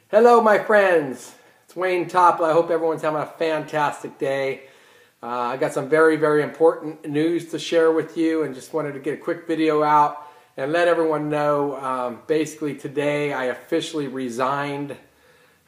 Hello, my friends. It's Wayne Toppila. I hope everyone's having a fantastic day. I got some very, very important news to share with you and just wanted to get a quick video out and let everyone know, basically today I officially resigned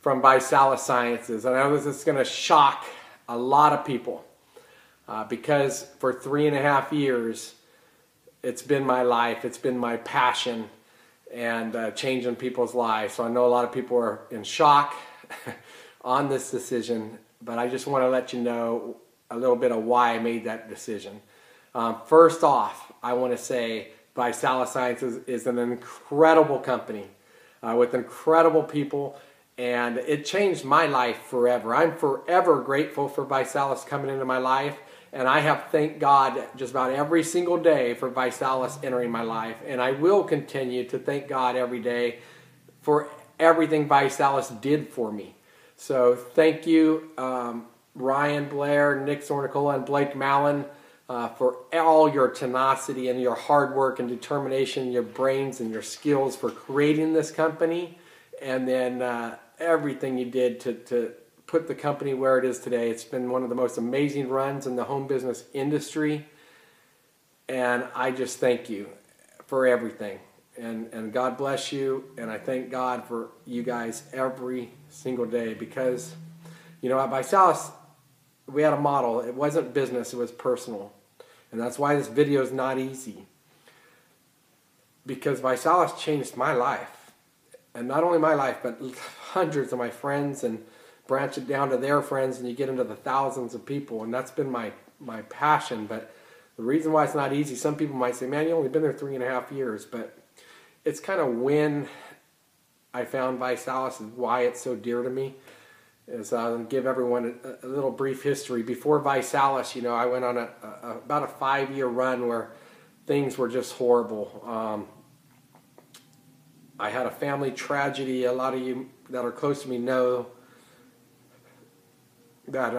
from ViSalus Sciences. And I know this is going to shock a lot of people because for 3.5 years it's been my life, it's been my passion, and changing people's lives. So I know a lot of people are in shock on this decision, but I just want to let you know a little bit of why I made that decision. First off, I want to say ViSalus Sciences is an incredible company with incredible people, and it changed my life forever. I'm forever grateful for ViSalus coming into my life. And I have thanked God just about every single day for ViSalus entering my life. And I will continue to thank God every day for everything ViSalus did for me. So thank you, Ryan Blair, Nick Zornicola, and Blake Mallon for all your tenacity and your hard work and determination, your brains and your skills for creating this company. And then everything you did to put the company where it is today. It's been one of the most amazing runs in the home business industry, and I just thank you for everything. And God bless you, and I thank God for you guys every single day, because you know at ViSalus we had a model. It wasn't business, it was personal. And that's why this video is not easy, because ViSalus changed my life, and not only my life but hundreds of my friends, and branch it down to their friends, and you get into the thousands of people. And that's been my passion. But the reason why it's not easy, some people might say, man, you've only been there 3.5 years, but it's kind of when I found ViSalus and why it's so dear to me. Is I'll give everyone a little brief history. Before ViSalus, you know, I went on about a 5-year run where things were just horrible. I had a family tragedy. A lot of you that are close to me know that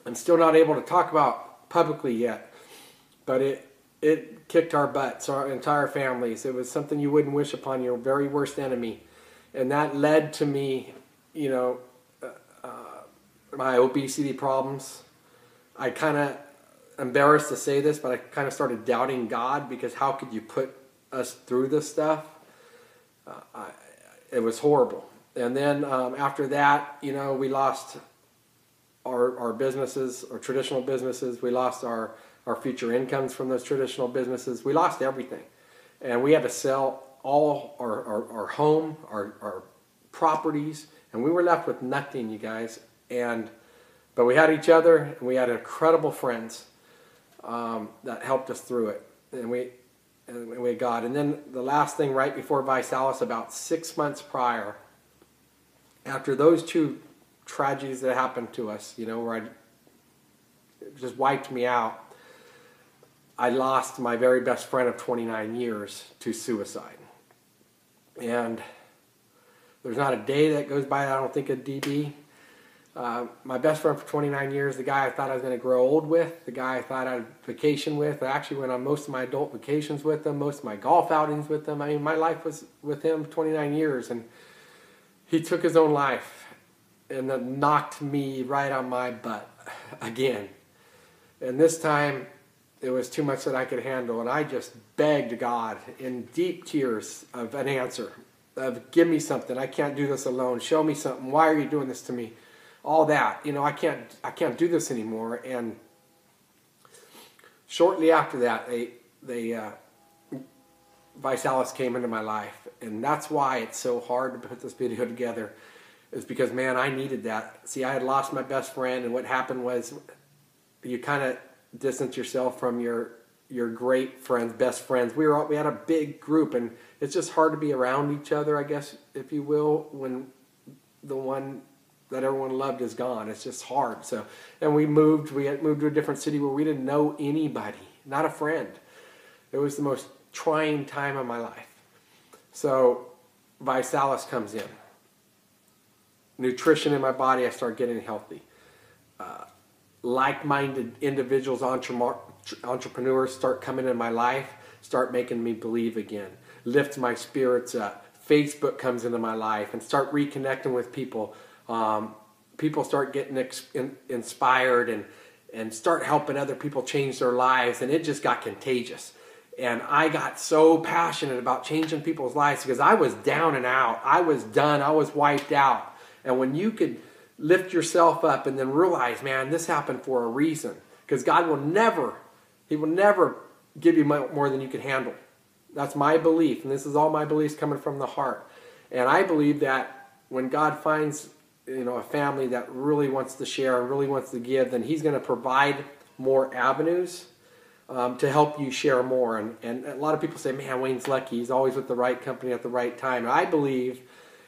I'm still not able to talk about publicly yet, but it kicked our butts, our entire families. It was something you wouldn't wish upon your very worst enemy, and that led to me, you know, my obesity problems. I kind of embarrassed to say this, but I kind of started doubting God, because how could you put us through this stuff? It was horrible. And then after that, you know, we lost our businesses, our traditional businesses. We lost our future incomes from those traditional businesses. We lost everything. And we had to sell all our home, our properties, and we were left with nothing, you guys. But we had each other, and we had incredible friends that helped us through it. And we had God. And then the last thing, right before ViSalus, about 6 months prior, after those two tragedies that happened to us, you know, where it just wiped me out, I lost my very best friend of 29 years to suicide. And there's not a day that goes by that I don't think of DB. My best friend for 29 years, the guy I thought I was going to grow old with, the guy I thought I'd vacation with. I actually went on most of my adult vacations with him, most of my golf outings with him. I mean, my life was with him 29 years, and he took his own life. And that knocked me right on my butt again. And this time, it was too much that I could handle. And I just begged God in deep tears of an answer. Of, give me something. I can't do this alone. Show me something. Why are you doing this to me? All that. You know, I can't do this anymore. And shortly after that, ViSalus came into my life. And that's why it's so hard to put this video together. Is because, man, I needed that. See, I had lost my best friend, and what happened was you kind of distance yourself from your great friends, best friends. We had a big group, and it's just hard to be around each other, I guess, if you will, when the one that everyone loved is gone. It's just hard. So, and we moved to a different city where we didn't know anybody, not a friend. It was the most trying time of my life. So ViSalus comes in. Nutrition in my body, I start getting healthy. Like-minded individuals, entrepreneurs start coming in my life, start making me believe again. Lift my spirits up. Facebook comes into my life and start reconnecting with people. People start getting inspired and start helping other people change their lives, and it just got contagious. And I got so passionate about changing people's lives because I was down and out. I was done. I was wiped out. And when you could lift yourself up and then realize, man, this happened for a reason. Because God will never, He will never give you more than you can handle. That's my belief. And this is all my beliefs coming from the heart. And I believe that when God finds, a family that really wants to share and really wants to give, then He's going to provide more avenues to help you share more. And a lot of people say, man, Wayne's lucky. He's always with the right company at the right time. And I believe,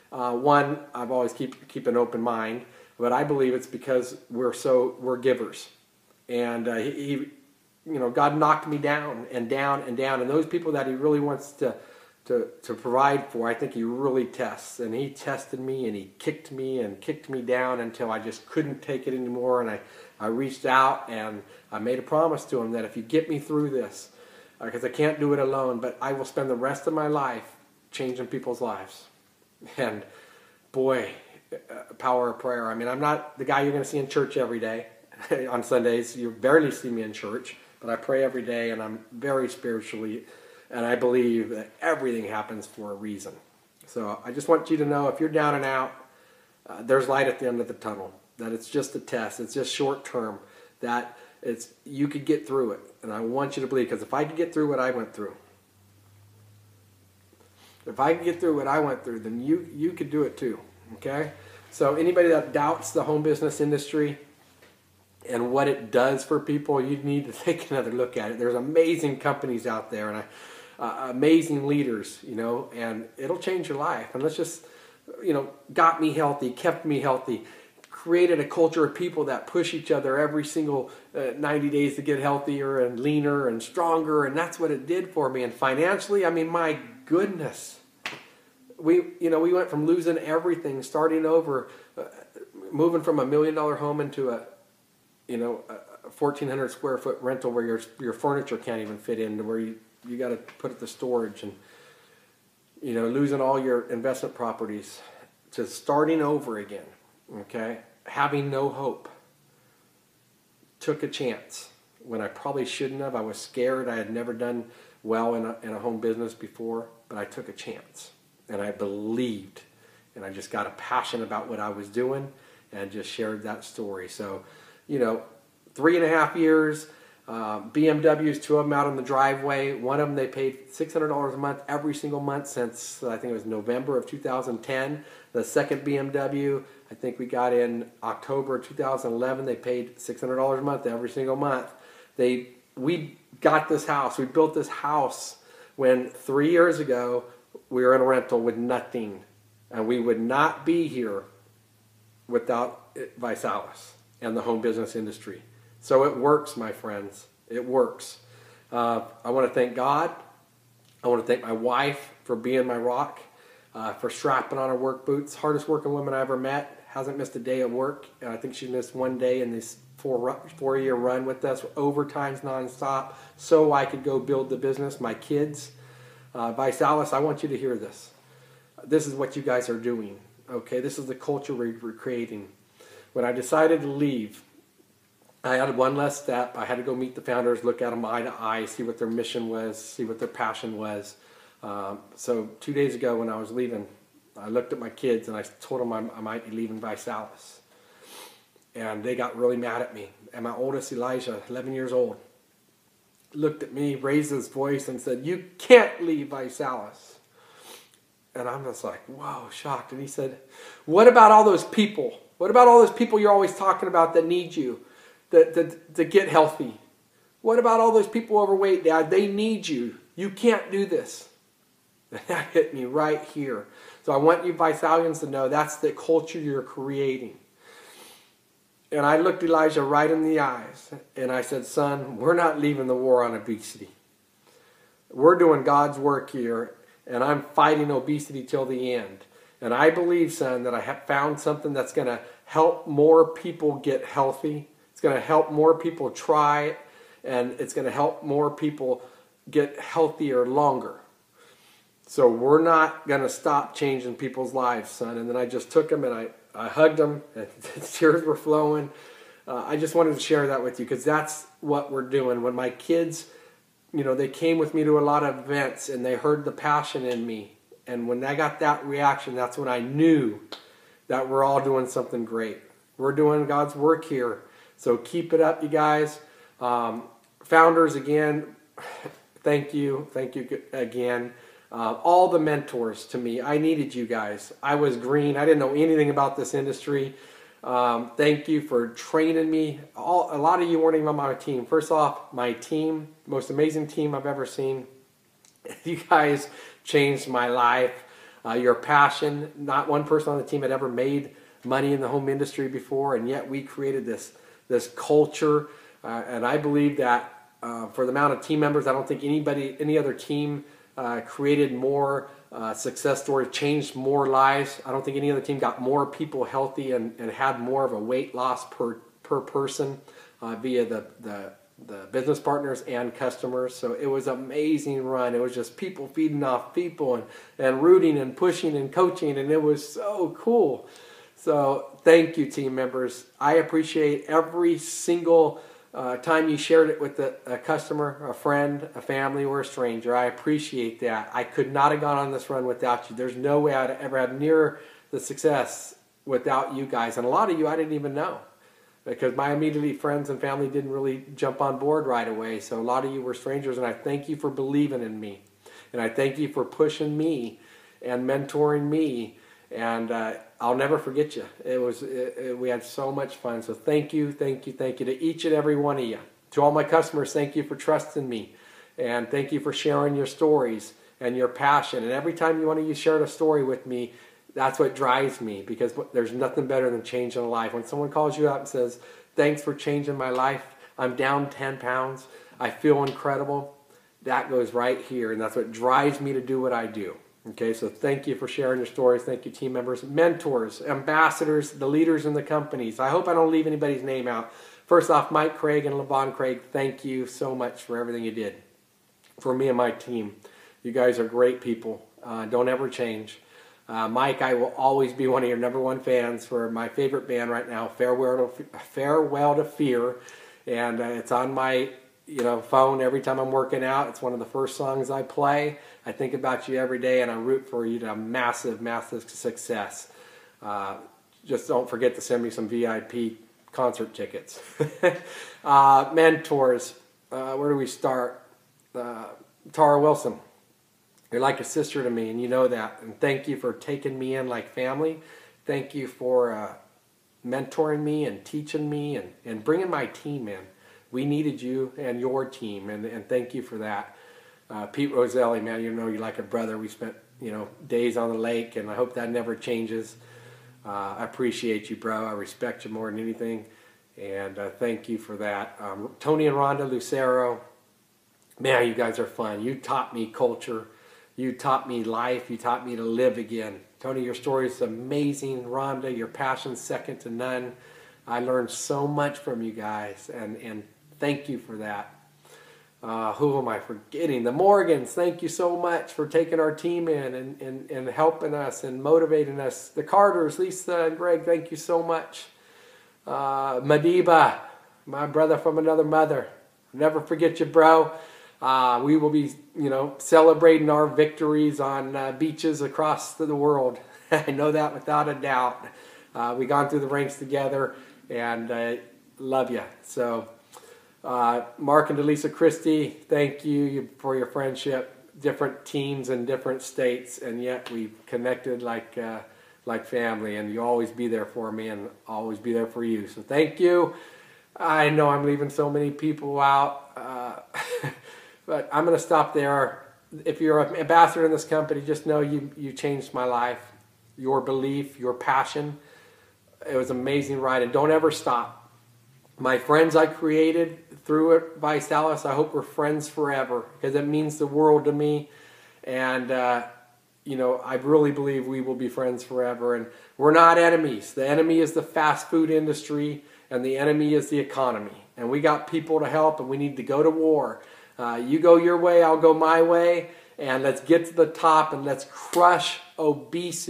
one, I've always keep an open mind, but I believe it's because we're givers. And God knocked me down and down and down. And those people that He really wants to provide for, I think He really tests. And He tested me, and He kicked me down until I just couldn't take it anymore. And I reached out and I made a promise to Him that if you get me through this, because I can't do it alone, but I will spend the rest of my life changing people's lives. And boy, power of prayer. I mean, I'm not the guy you're going to see in church every day. On Sundays, you barely see me in church, but I pray every day, and I'm very spiritually, and I believe that everything happens for a reason. So I just want you to know, if you're down and out, there's light at the end of the tunnel. That it's just a test. It's just short term. That you could get through it. And I want you to believe, because if I could get through what I went through, then you could do it too. Okay? So anybody that doubts the home business industry and what it does for people, you need to take another look at it. There's amazing companies out there, and amazing leaders, and it'll change your life. And let's just, got me healthy, kept me healthy, created a culture of people that push each other every single 90 days to get healthier and leaner and stronger. And that's what it did for me. And financially, I mean, my goodness, we went from losing everything, starting over, moving from $1 million home into a 1,400 square foot rental where your furniture can't even fit in, where you got to put it to storage, and losing all your investment properties, to starting over again. Okay, having no hope. Took a chance when I probably shouldn't have. I was scared. I had never done well in a home business before, but I took a chance, and I believed, and I just got a passion about what I was doing, and just shared that story. So 3.5 years, BMWs, 2 of them out on the driveway. One of them, they paid $600 a month every single month since, I think it was November of 2010. The second BMW, I think we got in October 2011. They paid $600 a month every single month. We got this house. We built this house when 3 years ago we were in a rental with nothing. And we would not be here without ViSalus and the home business industry. So it works, my friends. It works. I want to thank God. I want to thank my wife for being my rock, for strapping on her work boots. Hardest working woman I ever met. Hasn't missed a day of work. I think she missed one day in this four-year run with us. Overtimes nonstop, so I could go build the business. My kids. ViSalus, I want you to hear this. This is what you guys are doing. Okay, this is the culture we're creating. When I decided to leave, I had one less step. I had to go meet the founders, look at them eye to eye, see what their mission was, see what their passion was. So 2 days ago when I was leaving, I looked at my kids and I told them I might be leaving ViSalus. And they got really mad at me. And my oldest, Elijah, 11 years old, looked at me, raised his voice and said, "You can't leave ViSalus." And I'm just like, whoa, shocked. And he said, "What about all those people? What about all those people you're always talking about that need you to get healthy? What about all those people overweight, Dad? They need you. You can't do this." That hit me right here. So I want you ViSalians to know that's the culture you're creating. And I looked Elijah right in the eyes and I said, "Son, we're not leaving the war on obesity. We're doing God's work here, and I'm fighting obesity till the end. And I believe, son, that I have found something that's going to help more people get healthy. It's going to help more people try it, and it's going to help more people get healthier longer." So we're not going to stop changing people's lives, son. And then I just took him and I hugged him, and tears were flowing. I just wanted to share that with you because that's what we're doing. When my kids, they came with me to a lot of events and they heard the passion in me. And when I got that reaction, that's when I knew that we're all doing something great. We're doing God's work here. So keep it up, you guys. Founders, again, thank you. Thank you again. All the mentors to me. I needed you guys. I was green. I didn't know anything about this industry. Thank you for training me. A lot of you weren't even on my team. First off, my team, most amazing team I've ever seen. You guys changed my life. Your passion. Not one person on the team had ever made money in the home industry before, and yet we created this culture. And I believe that for the amount of team members, I don't think any other team created more success stories, changed more lives. I don't think any other team got more people healthy and had more of a weight loss per person via the business partners and customers. So it was an amazing run. It was just people feeding off people and rooting and pushing and coaching, and it was so cool. So thank you, team members. I appreciate every single time you shared it with a customer, a friend, a family, or a stranger. I appreciate that. I could not have gone on this run without you. There's no way I'd ever had near the success without you guys. And a lot of you I didn't even know because my immediate friends and family didn't really jump on board right away. So a lot of you were strangers, and I thank you for believing in me. And I thank you for pushing me and mentoring me. And I'll never forget you. We had so much fun. So thank you to each and every one of you. To all my customers, thank you for trusting me. And thank you for sharing your stories and your passion. And every time you share a story with me, that's what drives me, because there's nothing better than changing a life. When someone calls you up and says, thanks for changing my life, I'm down 10 pounds, I feel incredible, that goes right here. And that's what drives me to do what I do. Okay, so thank you for sharing your stories. Thank you, team members, mentors, ambassadors, the leaders in the companies. I hope I don't leave anybody's name out. First off, Mike Craig and LeVon Craig, thank you so much for everything you did for me and my team. You guys are great people. Don't ever change. Mike, I will always be one of your #1 fans for my favorite band right now, Farewell to Fear. And it's on my phone every time I'm working out. It's one of the first songs I play. I think about you every day, and I root for you to have massive, massive success. Just don't forget to send me some VIP concert tickets. Mentors, where do we start? Tara Wilson, you're like a sister to me, and you know that. And thank you for taking me in like family. Thank you for mentoring me and teaching me and bringing my team in. We needed you and your team, and thank you for that. Pete Roselli, man, you're like a brother. We spent days on the lake, and I hope that never changes. I appreciate you, bro. I respect you more than anything, and thank you for that. Tony and Rhonda Lucero, man, you guys are fun. You taught me culture. You taught me life. You taught me to live again. Tony, your story is amazing. Rhonda, your passion's second to none. I learned so much from you guys, and thank you for that. Who am I forgetting? The Morgans, thank you so much for taking our team in and helping us and motivating us. The Carters, Lisa and Greg, thank you so much. Madiba, my brother from another mother. Never forget you, bro. We will be, celebrating our victories on beaches across the world. I know that without a doubt. We've gone through the ranks together, and love you. So, Mark and Delisa Christie, thank you for your friendship. Different teams in different states, and yet we've connected like family, and you always be there for me and always be there for you. So thank you. I know I'm leaving so many people out, but I'm going to stop there. If you're an ambassador in this company, just know you changed my life. Your belief, your passion. It was an amazing ride, and don't ever stop. My friends I created through it, Vice Dallas, I hope we're friends forever, because it means the world to me. And, I really believe we will be friends forever. And we're not enemies. The enemy is the fast food industry, and the enemy is the economy. And we got people to help, and we need to go to war. You go your way, I'll go my way. and let's get to the top and let's crush obesity.